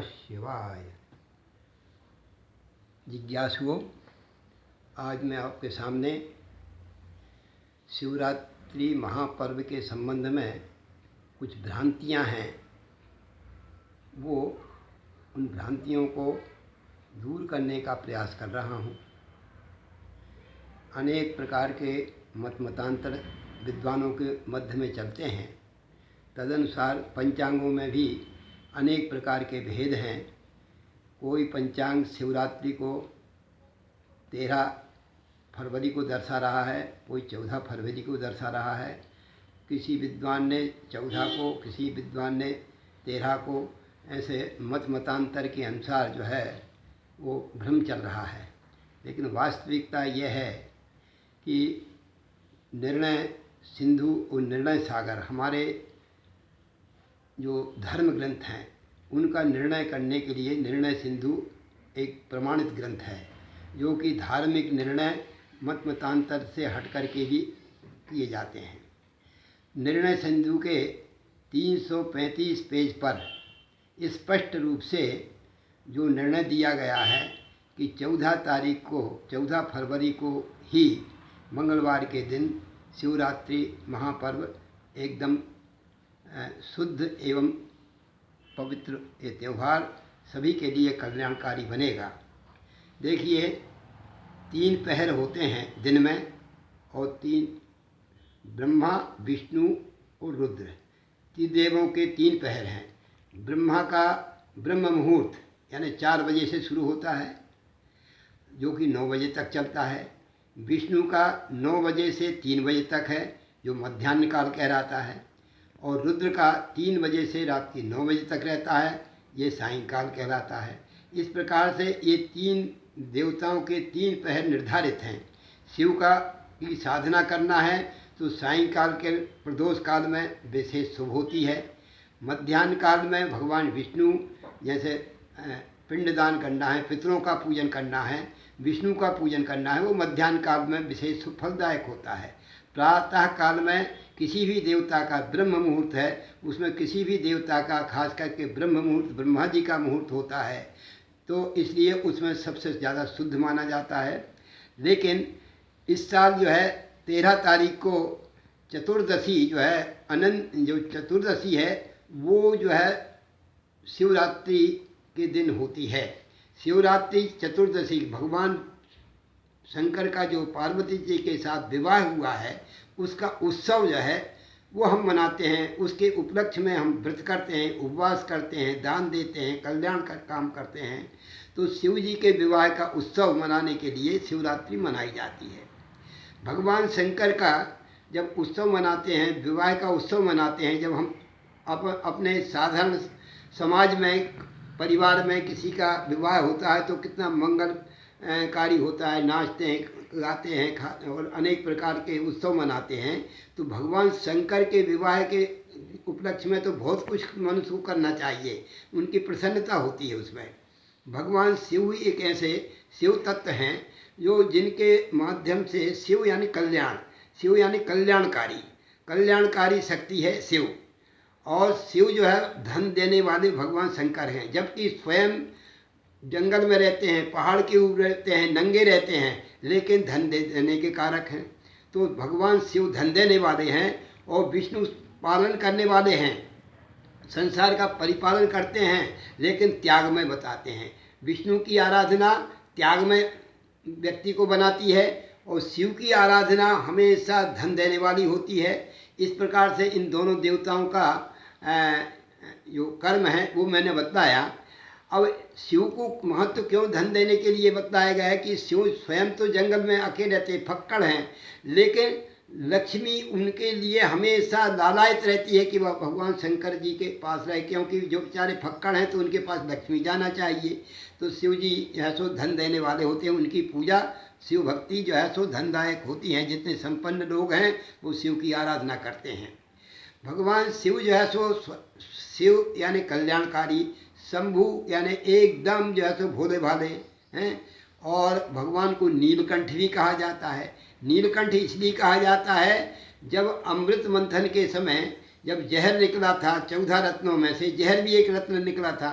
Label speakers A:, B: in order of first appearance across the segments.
A: नमः शिवाय। जिज्ञासुओं, आज मैं आपके सामने शिवरात्रि महापर्व के संबंध में कुछ भ्रांतियां हैं, वो उन भ्रांतियों को दूर करने का प्रयास कर रहा हूँ। अनेक प्रकार के मतांतर विद्वानों के मध्य में चलते हैं। तदनुसार पंचांगों में भी अनेक प्रकार के भेद हैं। कोई पंचांग शिवरात्रि को 13 फरवरी को दर्शा रहा है, कोई 14 फरवरी को दर्शा रहा है। किसी विद्वान ने 14 को, किसी विद्वान ने 13 को। ऐसे मतांतर के अनुसार जो है वो भ्रम चल रहा है। लेकिन वास्तविकता यह है कि निर्णय सिंधु और निर्णय सागर हमारे जो धर्म ग्रंथ हैं उनका निर्णय करने के लिए निर्णय सिंधु एक प्रमाणित ग्रंथ है, जो कि धार्मिक निर्णय मतांतर से हट कर के भी किए जाते हैं। निर्णय सिंधु के 335 पेज पर स्पष्ट रूप से जो निर्णय दिया गया है कि 14 फरवरी को ही मंगलवार के दिन शिवरात्रि महापर्व एकदम शुद्ध एवं पवित्र ये त्यौहार सभी के लिए कल्याणकारी बनेगा। देखिए, 3 पहर होते हैं दिन में, और 3 ब्रह्मा, विष्णु और रुद्र, 3 देवों के 3 पहर हैं। ब्रह्मा का ब्रह्म मुहूर्त यानी 4 बजे से शुरू होता है, जो कि 9 बजे तक चलता है। विष्णु का 9 बजे से 3 बजे तक है, जो मध्याह्न काल कहलाता है। और रुद्र का 3 बजे से रात की 9 बजे तक रहता है, ये सायंकाल कहलाता है। इस प्रकार से ये 3 देवताओं के 3 पहर निर्धारित हैं। शिव की साधना करना है तो सायंकाल के प्रदोष काल में विशेष शुभ होती है। मध्याह्न काल में भगवान विष्णु, जैसे पिंडदान करना है, पितरों का पूजन करना है, विष्णु का पूजन करना है, वो मध्याह्न काल में विशेष फलदायक होता है। प्रातः काल में किसी भी देवता का ब्रह्म मुहूर्त है, उसमें किसी भी देवता का खास करके ब्रह्म मुहूर्त ब्रह्मा जी का मुहूर्त होता है, तो इसलिए उसमें सबसे ज़्यादा शुद्ध माना जाता है। लेकिन इस साल जो है 13 तारीख को चतुर्दशी जो है, अनंत जो चतुर्दशी है, वो जो है शिवरात्रि के दिन होती है। शिवरात्रि चतुर्दशी भगवान शंकर का जो पार्वती जी के साथ विवाह हुआ है, उसका उत्सव जो है वो हम मनाते हैं। उसके उपलक्ष्य में हम व्रत करते हैं, उपवास करते हैं, दान देते हैं, कल्याण का काम करते हैं। तो शिव जी के विवाह का उत्सव मनाने के लिए शिवरात्रि मनाई जाती है। भगवान शंकर का जब उत्सव मनाते हैं, विवाह का उत्सव मनाते हैं, जब हम अपने साधारण समाज में, परिवार में किसी का विवाह होता है तो कितना मंगलकारी होता है, नाचते हैं, गाते हैं और अनेक प्रकार के उत्सव मनाते हैं। तो भगवान शंकर के विवाह के उपलक्ष्य में तो बहुत कुछ मनुष्य को करना चाहिए, उनकी प्रसन्नता होती है उसमें। भगवान शिव ही एक ऐसे शिव तत्व हैं जो जिनके माध्यम से शिव यानी कल्याण, शिव यानी कल्याणकारी शक्ति है शिव। और शिव जो है धन देने वाले भगवान शंकर हैं, जबकि स्वयं जंगल में रहते हैं, पहाड़ के ऊपर रहते हैं, नंगे रहते हैं, लेकिन धन देने के कारक हैं। तो भगवान शिव धन देने वाले हैं और विष्णु पालन करने वाले हैं, संसार का परिपालन करते हैं, लेकिन त्यागमय बताते हैं। विष्णु की आराधना त्यागमय व्यक्ति को बनाती है और शिव की आराधना हमेशा धन देने वाली होती है। इस प्रकार से इन दोनों देवताओं का जो कर्म है वो मैंने बताया। अब शिव को महत्व क्यों धन देने के लिए बताया गया है कि शिव स्वयं तो जंगल में अकेले रहते, फक्कड़ हैं, लेकिन लक्ष्मी उनके लिए हमेशा लालायित रहती है कि वह भगवान शंकर जी के पास रहे, क्योंकि जो बेचारे फक्कड़ हैं तो उनके पास लक्ष्मी जाना चाहिए। तो शिव जी जो है सो धन देने वाले होते हैं, उनकी पूजा शिव भक्ति जो है सो धनदायक होती है। जितने संपन्न लोग हैं वो शिव की आराधना करते हैं। भगवान शिव जो है सो शिव यानी कल्याणकारी, शंभु यानी एकदम जो है सो भोले भाले हैं। और भगवान को नीलकंठ भी कहा जाता है। नीलकंठ इसलिए कहा जाता है, जब अमृत मंथन के समय जब जहर निकला था, 14 रत्नों में से जहर भी एक रत्न निकला था,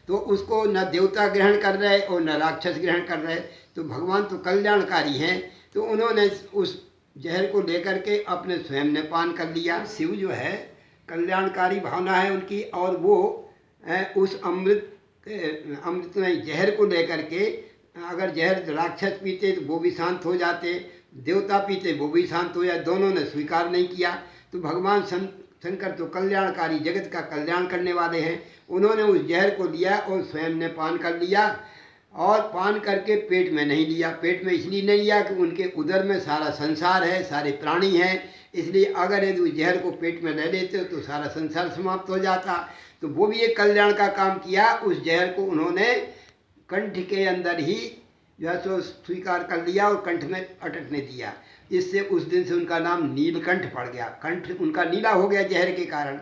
A: तो उसको न देवता ग्रहण कर रहे और न राक्षस ग्रहण कर रहे। तो भगवान तो कल्याणकारी हैं, तो उन्होंने उस जहर को लेकर के अपने स्वयं ने पान कर लिया। शिव जो है कल्याणकारी भावना है उनकी, और वो उस अमृत में जहर को लेकर के, अगर जहर राक्षस पीते तो वो भी शांत हो जाते, देवता पीते वो भी शांत हो जाए, दोनों ने स्वीकार नहीं किया। तो भगवान शंकर तो कल्याणकारी, जगत का कल्याण करने वाले हैं, उन्होंने उस जहर को लिया और स्वयं ने पान कर लिया। और पान करके पेट में नहीं लिया। पेट में इसलिए नहीं लिया कि उनके उदर में सारा संसार है, सारे प्राणी हैं, इसलिए अगर यदि उस जहर को पेट में ले लेते तो सारा संसार समाप्त हो जाता। तो वो भी एक कल्याण का काम किया। उस जहर को उन्होंने कंठ के अंदर ही जो है सो स्वीकार कर लिया और कंठ में अटकने दिया। इससे उस दिन से उनका नाम नीलकंठ पड़ गया, कंठ उनका नीला हो गया जहर के कारण।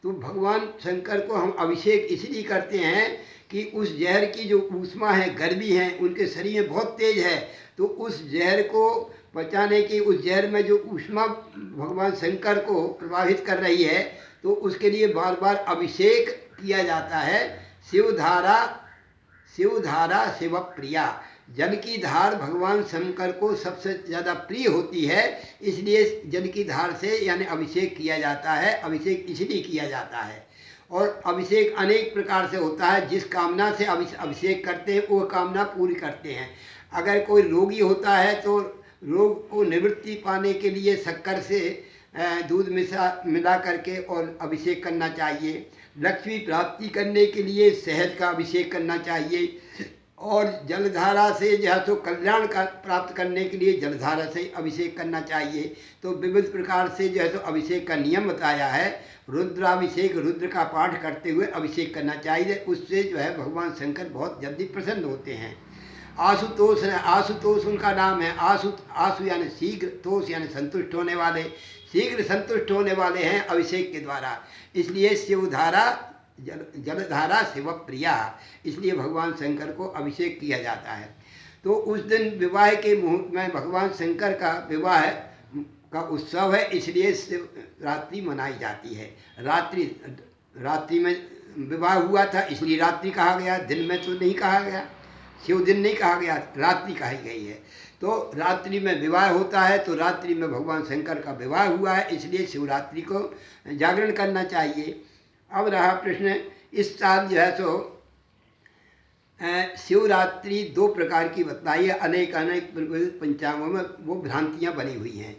A: तो भगवान शंकर को हम अभिषेक इसलिए करते हैं कि उस जहर की जो ऊष्मा है, गर्मी है, उनके शरीर में बहुत तेज है, तो उस जहर को बचाने की, उस जहर में जो ऊष्मा भगवान शंकर को प्रभावित कर रही है, तो उसके लिए बार बार अभिषेक किया जाता है। शिवधारा शिव प्रिया, जल की धार भगवान शंकर को सबसे ज़्यादा प्रिय होती है, इसलिए जल की धार से यानी अभिषेक किया जाता है। अभिषेक इसलिए किया जाता है। और अभिषेक अनेक प्रकार से होता है। जिस कामना से अभिषेक करते हैं वो कामना पूरी करते हैं। अगर कोई रोगी होता है तो रोग को निवृत्ति पाने के लिए शक्कर से दूध मिला करके और अभिषेक करना चाहिए। लक्ष्मी प्राप्ति करने के लिए शहद का अभिषेक करना चाहिए। और जलधारा से जो है तो कल्याण का प्राप्त करने के लिए जलधारा से अभिषेक करना चाहिए। तो विविध प्रकार से जो है तो अभिषेक का नियम बताया है। रुद्राभिषेक, रुद्र का पाठ करते हुए अभिषेक करना चाहिए, उससे जो है भगवान शंकर बहुत जल्दी प्रसन्न होते हैं। आशुतोष है, आशुतोष उनका नाम है। आशु यानी शीघ्र, तोष यानी संतुष्ट होने वाले, शीघ्र संतुष्ट होने वाले हैं अभिषेक के द्वारा। इसलिए शिवधारा जलधारा शिव प्रिया, इसलिए भगवान शंकर को अभिषेक किया जाता है। तो उस दिन विवाह के मुहूर्त में भगवान शंकर का विवाह का उत्सव है, इसलिए शिवरात्रि मनाई जाती है। रात्रि में विवाह हुआ था, इसलिए रात्रि कहा गया, दिन में तो नहीं कहा गया, शिव दिन नहीं कहा गया, रात्रि कही गई है। तो रात्रि में विवाह होता है, तो रात्रि में भगवान शंकर का विवाह हुआ है, इसलिए शिवरात्रि को जागरण करना चाहिए। अब रहा प्रश्न, इस साल जो है सो शिवरात्रि दो प्रकार की बताई है। अनेक पंचांगों में वो भ्रांतियाँ बनी हुई हैं।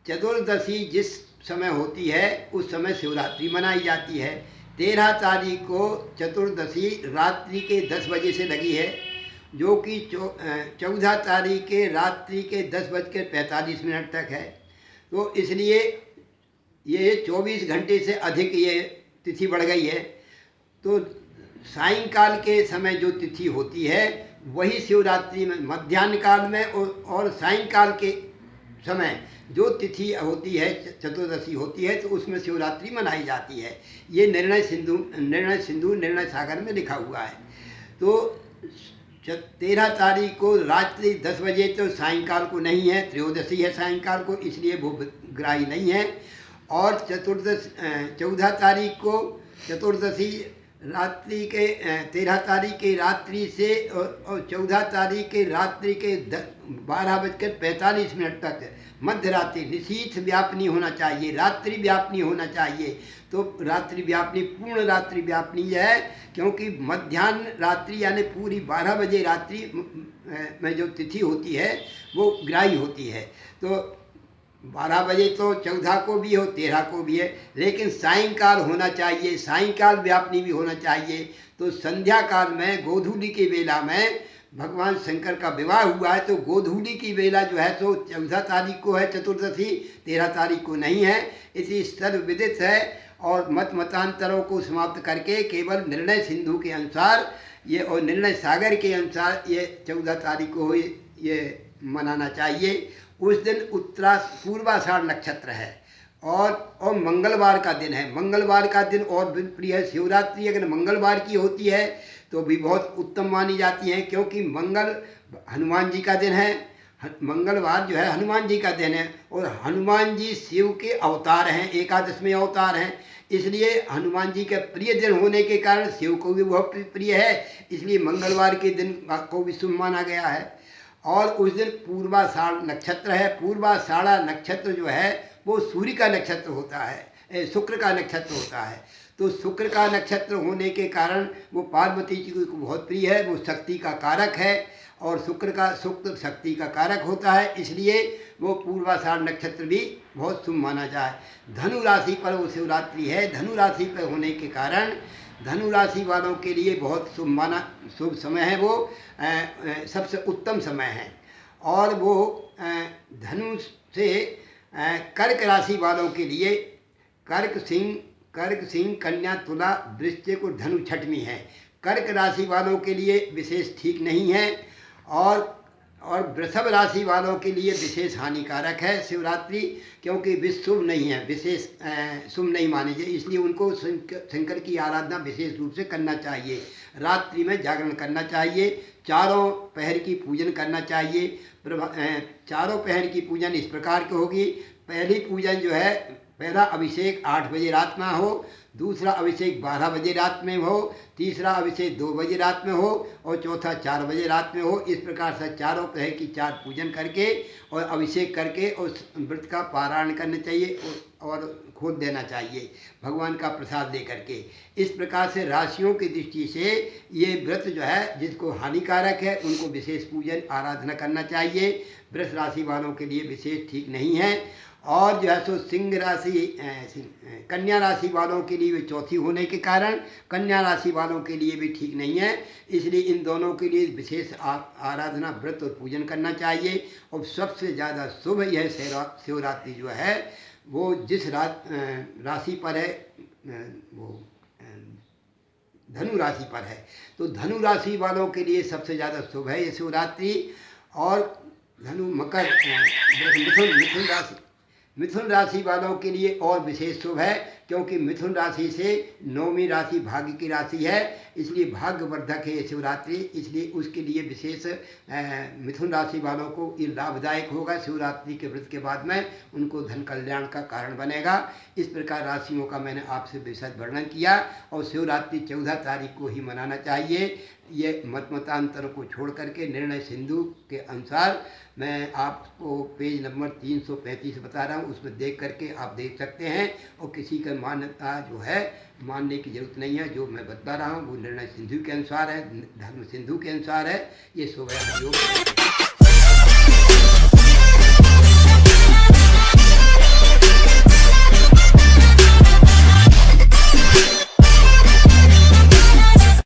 A: चतुर्दशी जिस समय होती है उस समय शिवरात्रि मनाई जाती है। 13 तारीख को चतुर्दशी रात्रि के 10 बजे से लगी है, जो कि 14 तारीख के रात्रि के 10:45 तक है। तो इसलिए ये 24 घंटे से अधिक ये तिथि बढ़ गई है। तो सायंकाल के समय जो तिथि होती है वही शिवरात्रि में, मध्याह्न काल में और सायंकाल के समय जो तिथि होती है, चतुर्दशी होती है, तो उसमें शिवरात्रि मनाई जाती है। ये निर्णय सागर में लिखा हुआ है। तो 13 तारीख को रात्रि 10 बजे, तो सायंकाल को नहीं है, त्रयोदशी है सायंकाल को, इसलिए वो ग्राही नहीं है। और 14 तारीख को चतुर्दशी रात्रि के 13 तारीख के रात्रि से और 14 तारीख के रात्रि के 12:45 तक मध्य रात्रि, निशीथ व्यापनी होना चाहिए, रात्रि व्यापनी होना चाहिए। तो रात्रि व्यापनी पूर्ण रात्रि व्यापनी है, क्योंकि मध्याह्न रात्रि यानी पूरी 12 बजे रात्रि में जो तिथि होती है वो ग्राही होती है। तो 12 बजे तो 14 को भी हो, 13 को भी है, लेकिन सायंकाल होना चाहिए, सायंकाल व्यापनी भी होना चाहिए। तो संध्या काल में गोधूली की बेला में भगवान शंकर का विवाह हुआ है, तो गोधूली की बेला जो है तो 14 तारीख को है चतुर्दशी, 13 तारीख को नहीं है। इसी सर्वविदित है। और मतांतरों को समाप्त करके केवल निर्णय सिंधु के अनुसार ये और निर्णय सागर के अनुसार ये 14 तारीख को ये मनाना चाहिए। उस दिन पूर्वाषाढ़ नक्षत्र है और मंगलवार का दिन है। मंगलवार का दिन और प्रिय है। शिवरात्रि अगर मंगलवार की होती है तो भी बहुत उत्तम मानी जाती है, क्योंकि मंगल हनुमान जी का दिन है। मंगलवार जो है हनुमान जी का दिन है, और हनुमान जी शिव के अवतार हैं, एकादशवें अवतार हैं, इसलिए हनुमान जी का प्रिय दिन होने के कारण शिव को भी बहुत प्रिय है, इसलिए मंगलवार के दिन को भी शुभ माना गया है। और उस दिन पूर्वाषाढ़ नक्षत्र है। पूर्वाषाढ़ा नक्षत्र जो है वो सूर्य का नक्षत्र होता है, शुक्र का नक्षत्र होता है। तो शुक्र का नक्षत्र होने के कारण वो पार्वती जी को बहुत प्रिय है, वो शक्ति का कारक है और शुक्र शक्ति का कारक होता है, इसलिए वो पूर्वाषाढ़ नक्षत्र भी बहुत शुभ माना जाए। धनु राशि पर वो शिवरात्रि है। धनु राशि पर होने के कारण धनु राशि वालों के लिए बहुत शुभ समय है, वो सबसे उत्तम समय है। और वो धनु से कर्क राशि वालों के लिए कर्क, सिंह, कन्या, तुला, वृश्चिक और धनु छठवीं है। कर्क राशि वालों के लिए विशेष ठीक नहीं है और वृषभ राशि वालों के लिए विशेष हानिकारक है शिवरात्रि, क्योंकि शुभ नहीं है, विशेष शुभ नहीं मानी जाए, इसलिए उनको शंकर की आराधना विशेष रूप से करना चाहिए। रात्रि में जागरण करना चाहिए, चारों पहर की पूजन करना चाहिए। चारों पहर की पूजन इस प्रकार की होगी। पहली पूजन जो है, पहला अभिषेक 8 बजे रात में हो, दूसरा अभिषेक 12 बजे रात में हो, तीसरा अभिषेक 2 बजे रात में हो और चौथा 4 बजे रात में हो। इस प्रकार से चारों पहर की 4 पूजन करके और अभिषेक करके उस व्रत का पारायण करना चाहिए और खोल देना चाहिए भगवान का प्रसाद दे करके। इस प्रकार से राशियों की दृष्टि से ये व्रत जो है जिसको हानिकारक है उनको विशेष पूजन आराधना करना चाहिए। वृष राशि वालों के लिए विशेष ठीक नहीं है। और जो है सो कन्या राशि वालों के लिए भी चौथी होने के कारण कन्या राशि वालों के लिए भी ठीक नहीं है, इसलिए इन दोनों के लिए विशेष आराधना व्रत और पूजन करना चाहिए। और सबसे ज़्यादा शुभ यह शिवरात्रि जो है वो जिस राशि पर है वो धनु राशि पर है, तो धनु राशि वालों के लिए सबसे ज़्यादा शुभ है ये शिवरात्रि। और धनु, मकर, मिथुन राशि वालों के लिए और विशेष शुभ है, क्योंकि मिथुन राशि से 9वीं राशि भाग्य की राशि है, इसलिए भाग्यवर्धक है ये शिवरात्रि, इसलिए उसके लिए विशेष मिथुन राशि वालों को ये लाभदायक होगा। शिवरात्रि के व्रत के बाद में उनको धन कल्याण का कारण बनेगा। इस प्रकार राशियों का मैंने आपसे विशद वर्णन किया। और शिवरात्रि 14 तारीख को ही मनाना चाहिए। ये मतांतरों को छोड़ करके निर्णय सिंधु के अनुसार मैं आपको पेज नंबर 335 बता रहा हूँ, उसमें देख करके आप देख सकते हैं। और किसी का मान्यता जो है मानने की जरूरत नहीं है, जो मैं बता रहा हूँ वो निर्णय सिंधु के अनुसार है, धर्म सिंधु के अनुसार है। ये सुबह योग